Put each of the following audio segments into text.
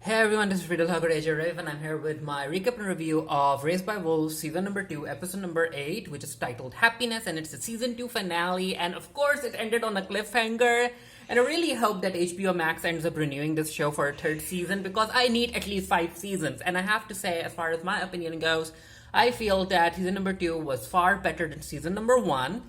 Hey everyone, this is Riddle Hugger AJ Rave, and I'm here with my recap and review of Raised by Wolves season number 2, episode number 8, which is titled Happiness, and it's the season 2 finale. And of course, it ended on a cliffhanger. And I really hope that HBO Max ends up renewing this show for a third season because I need at least 5 seasons. And I have to say, as far as my opinion goes, I feel that season number 2 was far better than season number 1.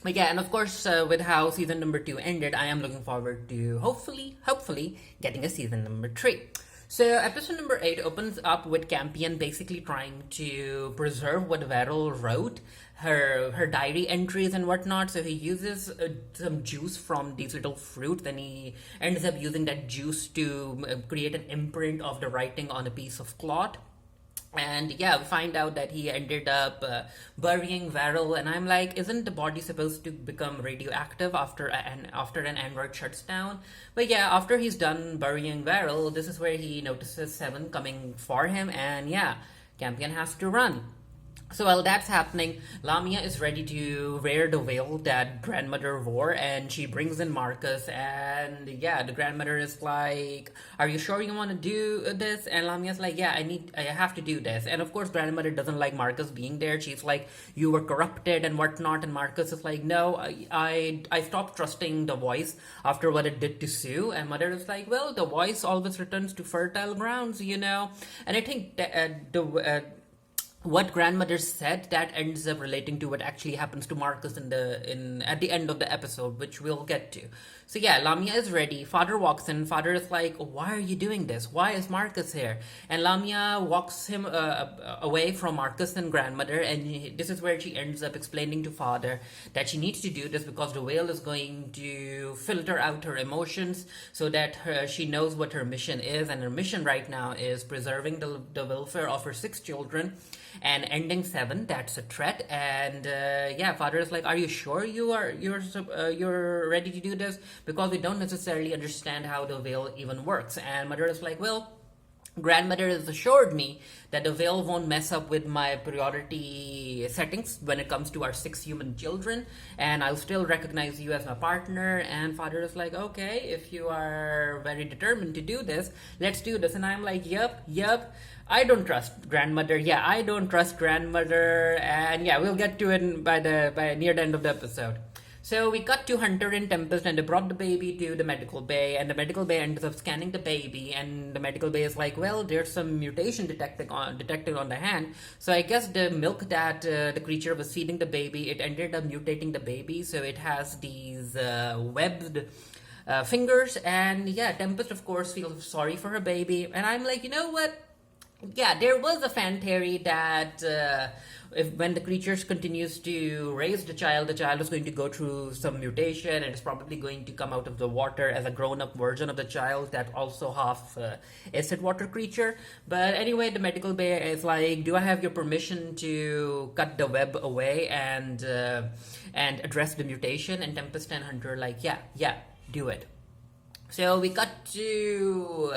But yeah, and of course, with how season number 2 ended, I am looking forward to hopefully getting a season number 3. So episode number 8 opens up with Campion basically trying to preserve what Varel wrote, her diary entries and whatnot. So he uses some juice from these little fruit, then he ends up using that juice to create an imprint of the writing on a piece of cloth. And yeah, we find out that he ended up burying Varel, and I'm like, isn't the body supposed to become radioactive after an android shuts down? But yeah, after he's done burying Varel, this is where he notices Seven coming for him, and yeah, Campion has to run. So while that's happening, Lamia is ready to wear the veil that grandmother wore, and she brings in Marcus. And yeah, the grandmother is like, "Are you sure you want to do this?" And Lamia's like, "Yeah, I have to do this." And of course, grandmother doesn't like Marcus being there. She's like, "You were corrupted and whatnot." And Marcus is like, "No, I stopped trusting the voice after what it did to Sue." And mother is like, "Well, the voice always returns to fertile grounds, you know." And I think that what grandmother said that ends up relating to what actually happens to Marcus in at the end of the episode, which we'll get to. So yeah, Lamia is ready. Father walks in. Father is like, "Why are you doing this? Why is Marcus here?" And Lamia walks him away from Marcus and grandmother, and this is where she ends up explaining to Father that she needs to do this because the whale is going to filter out her emotions so that she knows what her mission is, and her mission right now is preserving the welfare of her 6 children and ending Seven. That's a threat. And yeah, Father is like, "Are you sure you're ready to do this? Because we don't necessarily understand how the veil even works." And Mother is like, "Well, grandmother has assured me that the veil won't mess up with my priority settings when it comes to our 6 human children, and I'll still recognize you as my partner." And Father is like, "Okay, if you are very determined to do this, let's do this." And I'm like, yep, I don't trust grandmother. Yeah, I don't trust grandmother. And yeah, we'll get to it by near the end of the episode. So we cut to Hunter and Tempest, and they brought the baby to the medical bay, and the medical bay ends up scanning the baby, and the medical bay is like, "Well, there's some mutation detected on the hand, so I guess the milk that the creature was feeding the baby, it ended up mutating the baby, so it has these webbed fingers." And yeah, Tempest of course feels sorry for her baby, and I'm like, you know what? Yeah, there was a fan theory that if when the creatures continues to raise the child is going to go through some mutation, and it's probably going to come out of the water as a grown-up version of the child that also half acid water creature. But anyway, the medical bay is like, "Do I have your permission to cut the web away and address the mutation?" And Tempest and Hunter are like, yeah, do it. So we cut to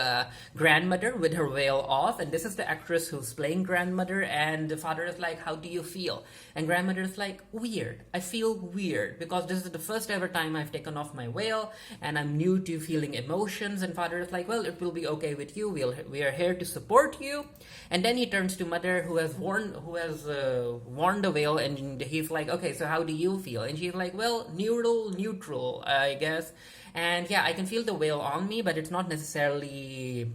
grandmother with her veil off, and this is the actress who's playing grandmother. And the father is like, "How do you feel?" And grandmother is like, "Weird. I feel weird because this is the first ever time I've taken off my veil, and I'm new to feeling emotions." And father is like, "Well, it will be okay with you. We are here to support you." And then he turns to mother, who has worn the veil, and he's like, "Okay, so how do you feel?" And she's like, "Well, neutral, I guess." And yeah, I can feel the veil on me, but it's not necessarily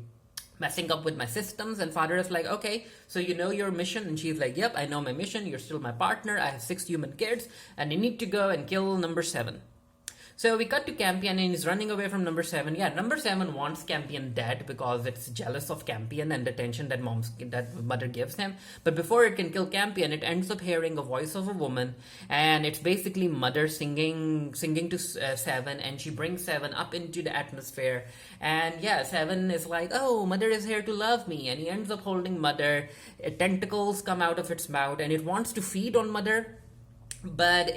messing up with my systems. And father is like, "Okay, so you know your mission?" And she's like, "Yep, I know my mission. You're still my partner. I have 6 human kids, and you need to go and kill number 7. So we cut to Campion, and he's running away from number 7. Yeah, number 7 wants Campion dead because it's jealous of Campion and the attention that mother gives him. But before it can kill Campion, it ends up hearing a voice of a woman, and it's basically mother singing to 7, and she brings 7 up into the atmosphere. And yeah, 7 is like, "Oh, mother is here to love me," and he ends up holding mother. Tentacles come out of its mouth, and it wants to feed on mother, but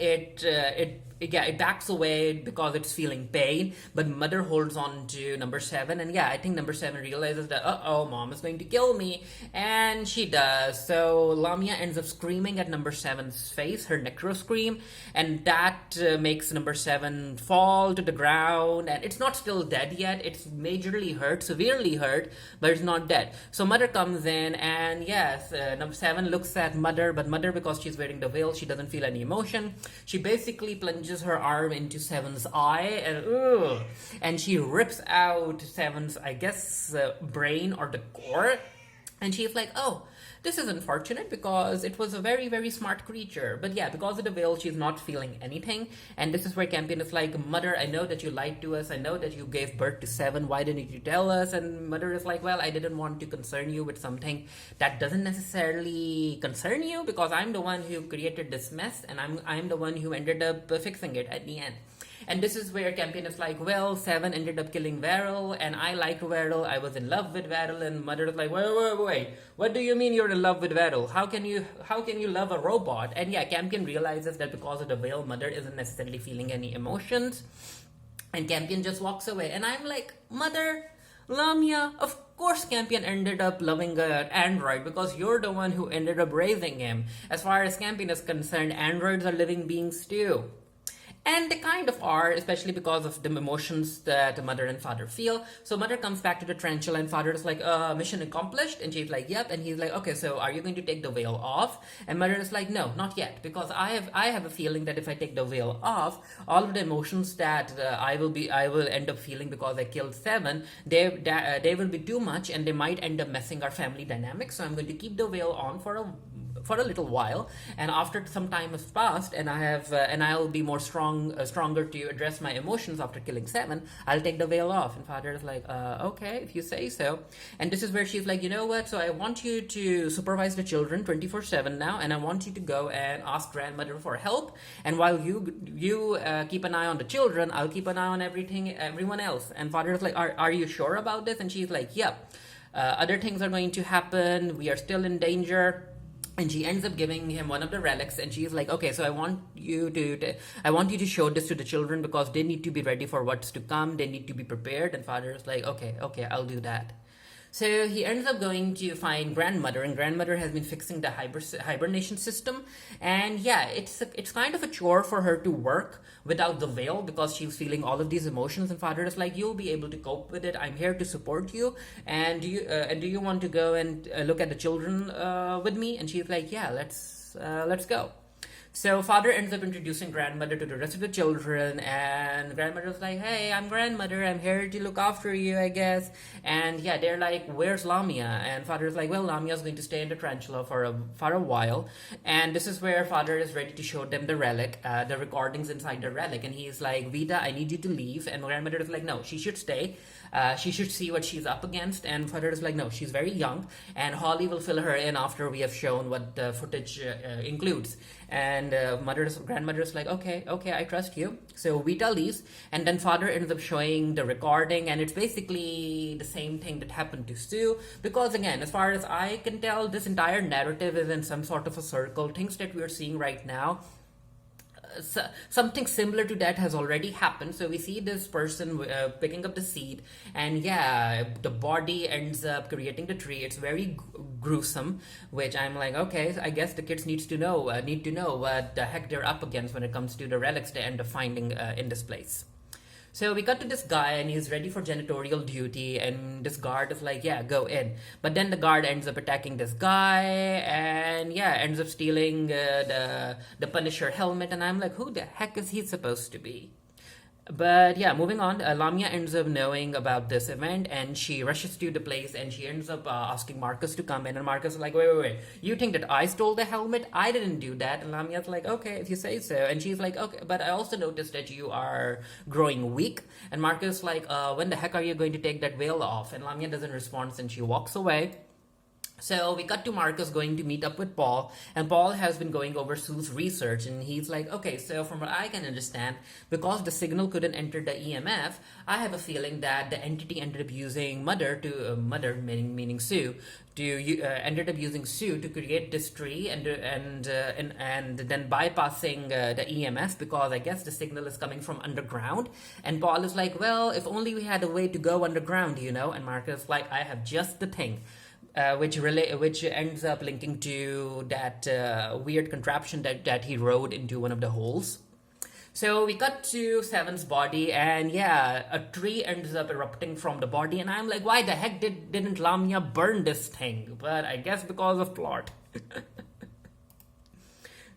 yeah, it backs away because it's feeling pain, but mother holds on to number 7, and yeah, I think number 7 realizes that, uh-oh, mom is going to kill me, and she does. So Lamia ends up screaming at number 7's face, her necro scream, and that makes number 7 fall to the ground, and it's not still dead yet. It's majorly hurt, severely hurt, but it's not dead. So mother comes in, and yes, number 7 looks at mother, but mother, because she's wearing the veil, she doesn't feel any emotion. She basically plunges her arm into 7's eye, and she rips out 7's, I guess, brain or the core, and she's like, oh, this is unfortunate because it was a very, very smart creature. But yeah, because of the veil, she's not feeling anything. And this is where Campion is like, mother, I know that you lied to us. I know that you gave birth to 7. Why didn't you tell us? And mother is like, well, I didn't want to concern you with something that doesn't necessarily concern you, because I'm the one who created this mess, and I'm the one who ended up fixing it at the end. And this is where Campion is like, well, 7 ended up killing Varel, and I liked Varel. I was in love with Varel, and mother is like, wait. What do you mean you're in love with Varel? How can you love a robot? And yeah, Campion realizes that because of the veil, mother isn't necessarily feeling any emotions, and Campion just walks away. And I'm like, mother, Lamia, of course Campion ended up loving an android because you're the one who ended up raising him. As far as Campion is concerned, androids are living beings too. And they kind of are, especially because of the emotions that mother and father feel. So mother comes back to the tarantula, and father is like, mission accomplished? And she's like, yep. And he's like, okay, so are you going to take the veil off? And mother is like, no, not yet, because I have a feeling that if I take the veil off, all of the emotions that I will end up feeling because I killed 7, they will be too much, and they might end up messing our family dynamics. So I'm going to keep the veil on for a little while, and after some time has passed, and I'll be more stronger to address my emotions after killing 7, I'll take the veil off. And father is like, okay, if you say so. And this is where she's like, you know what, so I want you to supervise the children 24/7 now, and I want you to go and ask grandmother for help, and while you keep an eye on the children, I'll keep an eye on everyone else. And father is like, are you sure about this? And she's like, yep. Other things are going to happen, we are still in danger. And she ends up giving him one of the relics, and she's like, okay, so I want you to show this to the children because they need to be ready for what's to come. They need to be prepared. And father is like, okay, I'll do that. So he ends up going to find grandmother, and grandmother has been fixing the hibernation system. And yeah, it's kind of a chore for her to work without the veil because she's feeling all of these emotions. And father is like, you'll be able to cope with it. I'm here to support you. And do you want to go and look at the children with me? And she's like, yeah, let's go. So father ends up introducing grandmother to the rest of the children, and grandmother's like, hey, I'm grandmother, I'm here to look after you, I guess. And yeah, they're like, where's Lamia? And father's like, well, Lamia's going to stay in the tarantula for a while. And this is where father is ready to show them the relic, the recordings inside the relic. And he's like, Vita, I need you to leave. And grandmother is like, no, she should stay. She should see what she's up against. And father is like, no, she's very young, and Holly will fill her in after we have shown what the footage includes. And grandmother is like, okay, I trust you. So Vita leaves, and then father ends up showing the recording, and it's basically the same thing that happened to Sue, because again, as far as I can tell, this entire narrative is in some sort of a circle. Things that we're seeing right now, something similar to that has already happened. So we see this person picking up the seed, and yeah, the body ends up creating the tree. It's very gruesome, which I'm like, okay, I guess the kids need to know what the heck they're up against when it comes to the relics they end up finding in this place. So we cut to this guy, and he's ready for janitorial duty, and this guard is like, yeah, go in. But then the guard ends up attacking this guy, and yeah, ends up stealing the Punisher helmet, and I'm like, who the heck is he supposed to be? But yeah, moving on, Lamia ends up knowing about this event, and she rushes to the place, and she ends up asking Marcus to come in. And Marcus is like, wait, you think that I stole the helmet? I didn't do that. And Lamia's like, okay, if you say so. And she's like, okay, but I also noticed that you are growing weak. And Marcus is like, when the heck are you going to take that veil off? And Lamia doesn't respond, and she walks away. So we cut to Marcus going to meet up with Paul, and Paul has been going over Sue's research, and he's like, okay, so from what I can understand, because the signal couldn't enter the EMF, I have a feeling that the entity ended up using Mother, meaning Sue, ended up using Sue to create this tree and then bypassing the EMF because I guess the signal is coming from underground. And Paul is like, well, if only we had a way to go underground, And Marcus is like, I have just the thing which ends up linking to that weird contraption that he rode into one of the holes. So we cut to Seven's body, and yeah, a tree ends up erupting from the body, and I'm like, why the heck didn't Lamia burn this thing? But I guess because of plot.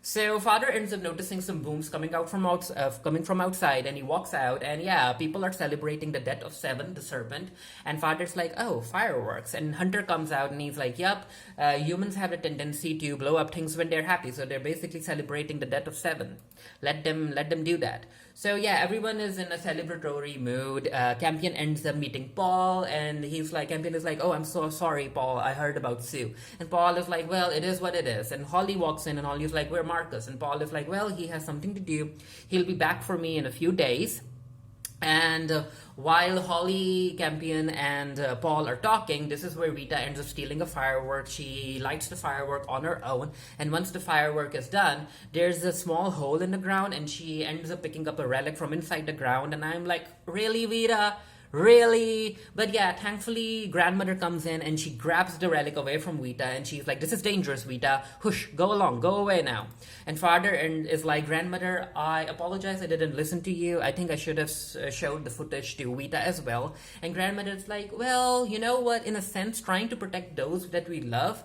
So father ends up noticing some booms coming from outside, and he walks out, and yeah, people are celebrating the death of Seven, the serpent, and father's like, oh, fireworks, and Hunter comes out and he's like, yup, humans have a tendency to blow up things when they're happy, so they're basically celebrating the death of Seven. Let them do that. So yeah, everyone is in a celebratory mood. Campion ends up meeting Paul, and Campion is like, oh, I'm so sorry, Paul, I heard about Sue. And Paul is like, well, it is what it is. And Holly walks in, and Holly's like, where Marcus? And Paul is like, well, he has something to do. He'll be back for me in a few days. And while Holly, Campion, and Paul are talking, this is where Rita ends up stealing a firework. She lights the firework on her own, and once the firework is done, there's a small hole in the ground, and she ends up picking up a relic from inside the ground, and I'm like, really, Rita? Really? But yeah, thankfully, grandmother comes in and she grabs the relic away from Vita, and she's like, this is dangerous, Vita. Hush, go along, go away now. And father is like, grandmother, I apologize, I didn't listen to you. I think I should have showed the footage to Vita as well. And grandmother is like, well, you know what? In a sense, trying to protect those that we love,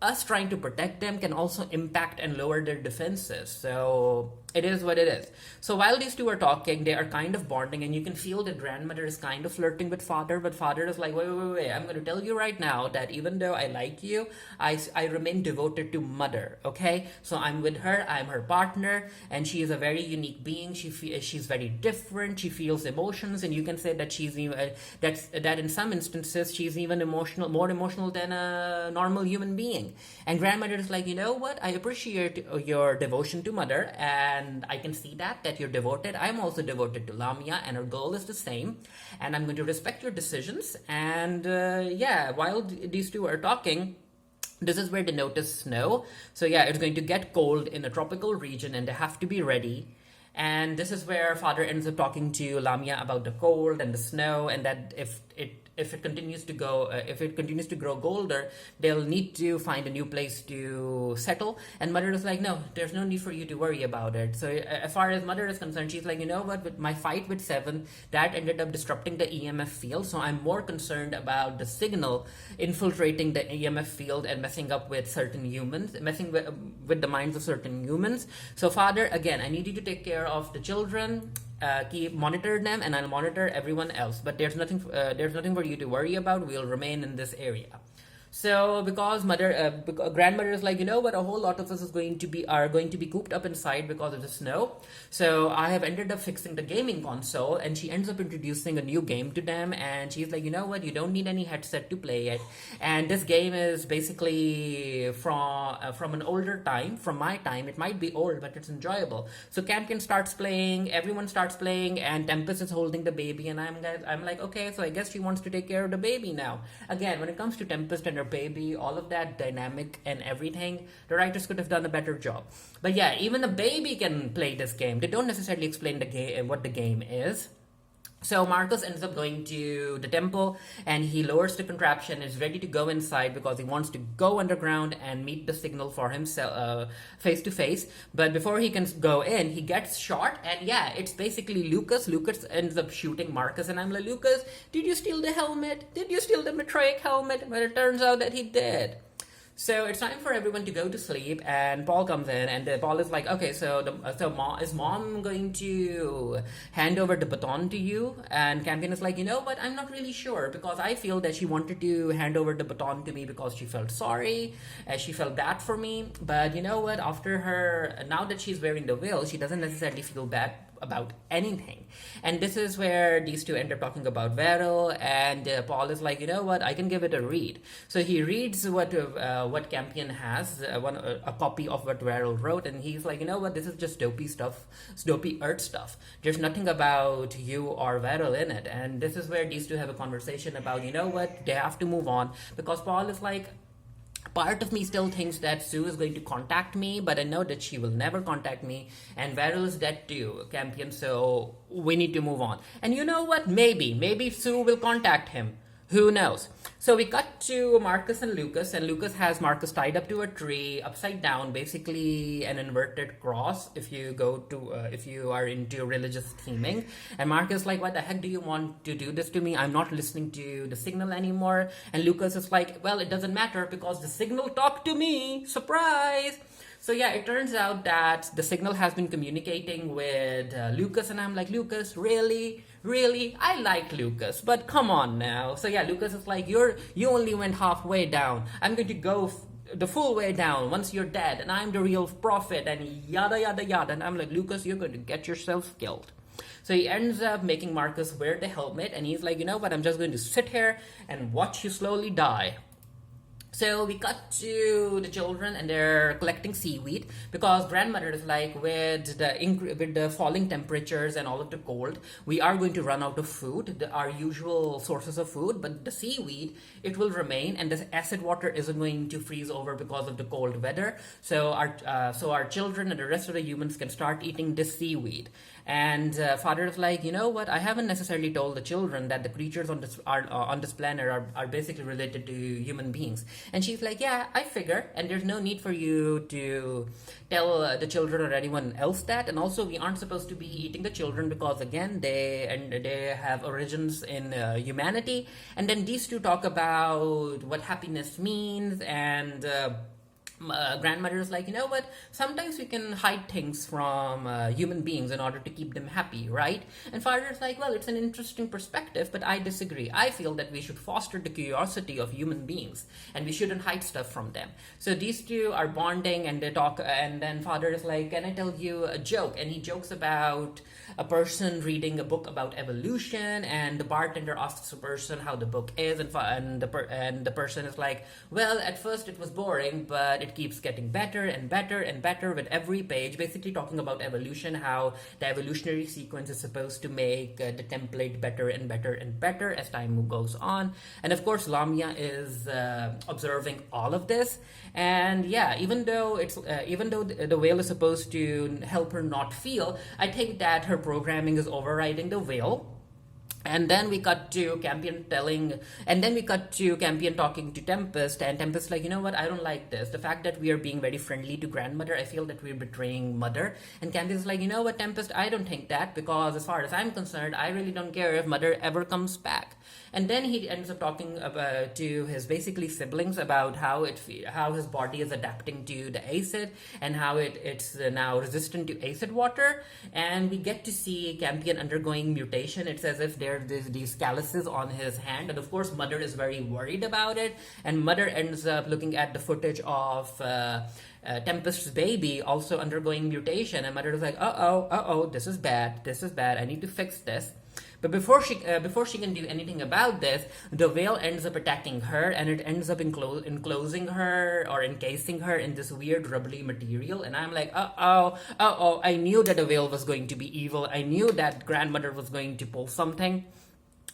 us trying to protect them can also impact and lower their defenses. So it is what it is. So while these two are talking, they are kind of bonding, and you can feel that grandmother is kind of flirting with father, but father is like, wait, I'm going to tell you right now that even though I like you, I remain devoted to mother, okay? So I'm with her, I'm her partner, and she is a very unique being. She's very different, she feels emotions, and you can say that she's even, that in some instances, she's even more emotional than a normal human being. And grandmother is like, you know what? I appreciate your devotion to mother, and I can see that you're devoted. I'm also devoted to Lamia, and our goal is the same. And I'm going to respect your decisions. And yeah, while these two are talking, this is where they notice snow. So yeah, it's going to get cold in a tropical region, and they have to be ready. And this is where father ends up talking to Lamia about the cold and the snow, and that if it continues to grow colder, they'll need to find a new place to settle. And mother is like, no, there's no need for you to worry about it. So as far as mother is concerned, she's like, you know what, with my fight with Seven, that ended up disrupting the EMF field, so I'm more concerned about the signal infiltrating the EMF field and messing with the minds of certain humans. So father, again, I need you to take care of the children, monitor them, and I'll monitor everyone else, but there's nothing for you to worry about. We'll remain in this area. So because grandmother is like, you know what, a whole lot of us are going to be cooped up inside because of the snow. So I have ended up fixing the gaming console, and she ends up introducing a new game to them, and she's like, you know what, you don't need any headset to play it. And this game is basically from an older time, from my time. It might be old, but it's enjoyable. So Campion starts playing, everyone starts playing, and Tempest is holding the baby, and I'm like, okay, so I guess she wants to take care of the baby now. Again, when it comes to Tempest and her baby, all of that dynamic and everything, the writers could have done a better job. But yeah, even the baby can play this game. They don't necessarily explain what the game is. So Marcus ends up going to the temple, and he lowers the contraption, is ready to go inside because he wants to go underground and meet the signal for himself face to face. But before he can go in, he gets shot, and yeah, it's basically Lucas. Lucas ends up shooting Marcus, and I'm like, Lucas, did you steal the helmet? Did you steal the Matraic helmet? But it turns out that he did. So it's time for everyone to go to sleep, and Paul comes in, and Paul is like, okay, so is mom going to hand over the baton to you? And Campion is like, you know what, I'm not really sure, because I feel that she wanted to hand over the baton to me because she felt sorry, she felt bad for me. But you know what, now that she's wearing the veil, she doesn't necessarily feel bad about anything. And this is where these two end up talking about Varel, and Paul is like, you know what, I can give it a read. So he reads what Campion has, a copy of what Varel wrote, and he's like, you know what, this is just dopey stuff, it's dopey Earth stuff. There's nothing about you or Varel in it. And this is where these two have a conversation about, you know what, they have to move on, because Paul is like, part of me still thinks that Sue is going to contact me, but I know that she will never contact me, and Varel is dead too, Campion, so we need to move on. And you know what? Maybe Sue will contact him. Who knows? So we cut to Marcus and Lucas has Marcus tied up to a tree, upside down, basically an inverted cross if you if you are into religious theming. And Marcus like, what the heck do you want to do this to me? I'm not listening to the signal anymore. And Lucas is like, well, it doesn't matter because the signal talked to me. Surprise! So yeah, it turns out that the signal has been communicating with Lucas, and I'm like, Lucas, really? Really? I like Lucas, but come on now. So yeah, Lucas is like, you only went halfway down. I'm going to go the full way down once you're dead, and I'm the real prophet, and yada yada yada. And I'm like, Lucas, you're going to get yourself killed. So he ends up making Marcus wear the helmet, and he's like, you know what, I'm just going to sit here and watch you slowly die. So we cut to the children, and they're collecting seaweed because grandmother is like, with the falling temperatures and all of the cold, we are going to run out of food, our usual sources of food, but the seaweed, it will remain, and the acid water isn't going to freeze over because of the cold weather. So our children and the rest of the humans can start eating this seaweed. And father is like, you know what, I haven't necessarily told the children that the creatures on this planet are basically related to human beings. And she's like, yeah, I figure, and there's no need for you to tell the children or anyone else that. And also, we aren't supposed to be eating the children because, again, they have origins in humanity. And then these two talk about what happiness means, and grandmother is like, you know what, sometimes we can hide things from human beings in order to keep them happy, right? And father is like, well, it's an interesting perspective, but I disagree. I feel that we should foster the curiosity of human beings, and we shouldn't hide stuff from them. So these two are bonding, and they talk, and then father is like, can I tell you a joke? And he jokes about a person reading a book about evolution, and the bartender asks the person how the book is, and the person is like, well, at first it was boring, but it keeps getting better and better and better with every page, basically talking about evolution, how the evolutionary sequence is supposed to make the template better and better and better as time goes on. And of course, Lamia is observing all of this. And yeah, even though the whale is supposed to help her not feel, I think that her programming is overriding the whale. And then we cut to Campion talking to Tempest, and Tempest like, you know what, I don't like this. The fact that we are being very friendly to grandmother, I feel that we're betraying mother. And Campion's like, you know what, Tempest, I don't think that, because as far as I'm concerned, I really don't care if mother ever comes back. And then he ends up talking to his basically siblings about how his body is adapting to the acid, and how it's now resistant to acid water. And we get to see Campion undergoing mutation. It's as if there's these calluses on his hand, and of course mother is very worried about it. And mother ends up looking at the footage of Tempest's baby also undergoing mutation, and mother is like, uh-oh, this is bad, I need to fix this. But before she can do anything about this, the whale ends up attacking her, and it ends up enclosing her or encasing her in this weird rubbly material. And I'm like, uh-oh, I knew that the whale was going to be evil. I knew that grandmother was going to pull something.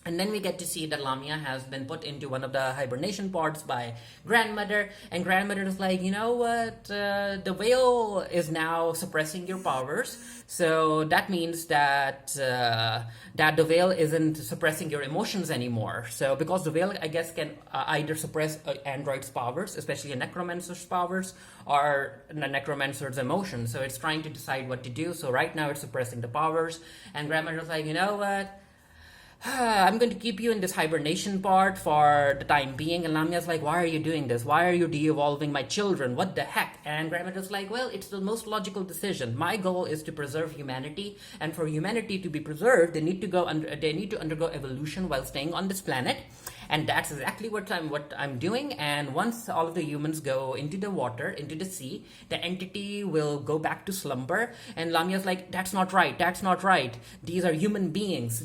And then we get to see that Lamia has been put into one of the hibernation pods by grandmother, and grandmother is like, you know what, the whale is now suppressing your powers, so that means that the whale isn't suppressing your emotions anymore. So because the whale, I guess, can either suppress android's powers, especially a necromancer's powers, or a necromancer's emotions. So it's trying to decide what to do. So right now it's suppressing the powers, and grandmother's like, you know what, I'm going to keep you in this hibernation part for the time being. And Lamia's like, why are you doing this? Why are you de-evolving my children? What the heck? And grandmother's like, well, it's the most logical decision. My goal is to preserve humanity, and for humanity to be preserved, they need to undergo evolution while staying on this planet. And that's exactly what I'm doing. And once all of the humans go into the water, into the sea, the entity will go back to slumber. And Lamia's like, that's not right, that's not right. These are human beings.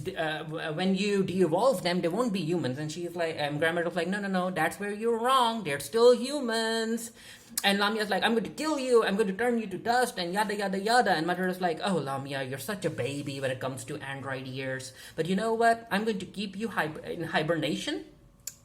When you de-evolve them, they won't be humans. And she's like, grandmother's like, no, no, no, that's where you're wrong. They're still humans. And Lamia's like, I'm going to kill you, I'm going to turn you to dust, and yada, yada, yada. And Mother is like, oh, Lamia, you're such a baby when it comes to android years. But you know what? I'm going to keep you in hibernation.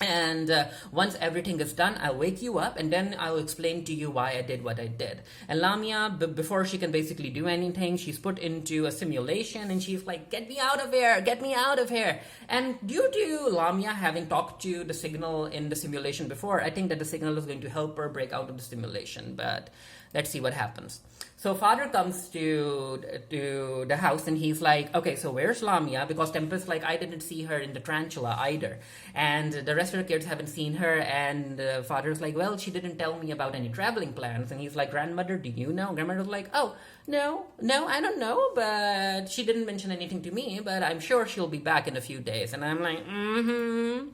And once everything is done, I'll wake you up and then I'll explain to you why I did what I did. And Lamia, before she can basically do anything, she's put into a simulation and she's like, get me out of here, get me out of here. And due to Lamia having talked to the signal in the simulation before, I think that the signal is going to help her break out of the simulation. But let's see what happens. So father comes to the house and he's like, okay, so where's Lamia? Because Tempest's like, I didn't see her in the tarantula either. And the rest of the kids haven't seen her. And father's like, well, she didn't tell me about any traveling plans. And he's like, grandmother, do you know? Grandmother's like, oh, no, I don't know. But she didn't mention anything to me. But I'm sure she'll be back in a few days. And I'm like, mm-hmm.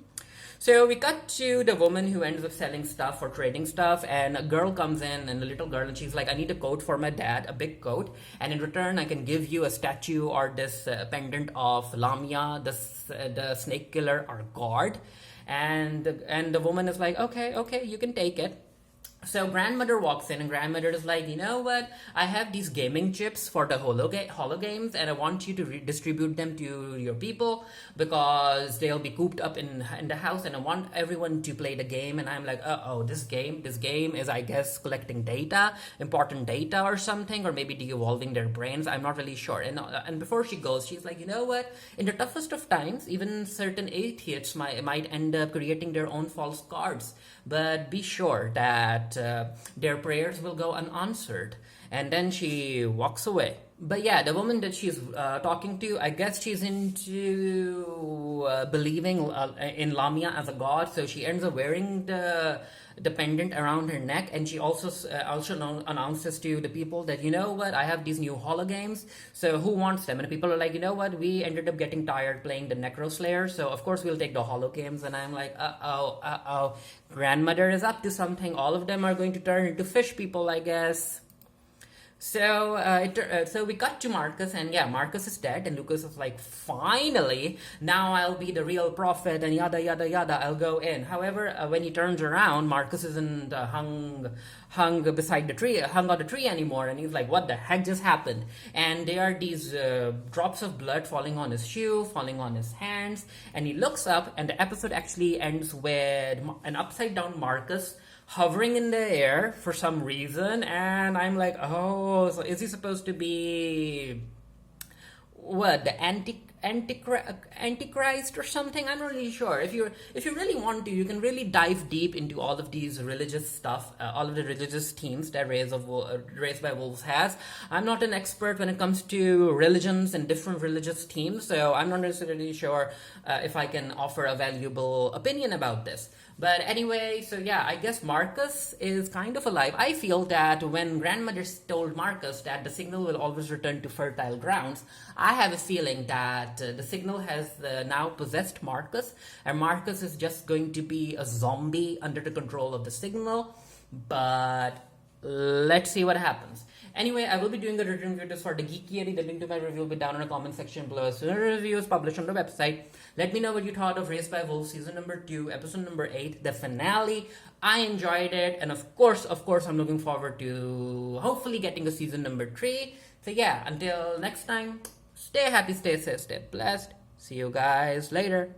So we cut to the woman who ends up selling stuff or trading stuff, and a girl comes in, and a little girl, and she's like, I need a coat for my dad, a big coat, and in return I can give you a statue or this pendant of Lamia, the snake killer, our god. And the woman is like, okay, you can take it. So grandmother walks in and grandmother is like, you know what? I have these gaming chips for the holo games and I want you to redistribute them to your people because they'll be cooped up in the house and I want everyone to play the game. And I'm like, this game is, I guess, collecting data, important data or something, or maybe de-evolving their brains. I'm not really sure. And before she goes, she's like, you know what? In the toughest of times, even certain atheists might end up creating their own false gods. But be sure that their prayers will go unanswered. And then she walks away. But yeah, the woman that she's talking to, I guess she's into believing in Lamia as a god. So she ends up wearing the pendant around her neck, and she also announces to the people that, you know what, I have these new holo games, so who wants them? And people are like, you know what, we ended up getting tired playing the Necro Slayer, so of course we'll take the holo games. And I'm like, grandmother is up to something. All of them are going to turn into fish people, I guess. So so we cut to Marcus, and yeah, Marcus is dead, and Lucas is like, finally, now I'll be the real prophet, and yada yada yada, I'll go in. However, when he turns around, Marcus isn't hung beside the tree, hung on the tree anymore, and he's like, what the heck just happened? And there are these drops of blood falling on his shoe, falling on his hands, and he looks up, and the episode actually ends with an upside down Marcus hovering in the air for some reason. And I'm like, oh, so is he supposed to be what, the antichrist or something? I'm not really sure. If you really want to, you can really dive deep into all of these religious stuff, all of the religious themes that Raised by Wolves has. I'm not an expert when it comes to religions and different religious themes, so I'm not necessarily sure if I can offer a valuable opinion about this. But anyway, so yeah, I guess Marcus is kind of alive. I feel that when grandmother told Marcus that the signal will always return to fertile grounds, I have a feeling that the signal has now possessed Marcus, and Marcus is just going to be a zombie under the control of the signal. But let's see what happens. Anyway, I will be doing a written review for the Geeky. The link to my review will be down in the comment section below. As soon as the review is published on the website, let me know what you thought of Raised by Wolves Season number 2, Episode number 8, the finale. I enjoyed it, and of course, I'm looking forward to hopefully getting a Season number 3. So yeah, until next time, stay happy, stay safe, stay blessed. See you guys later.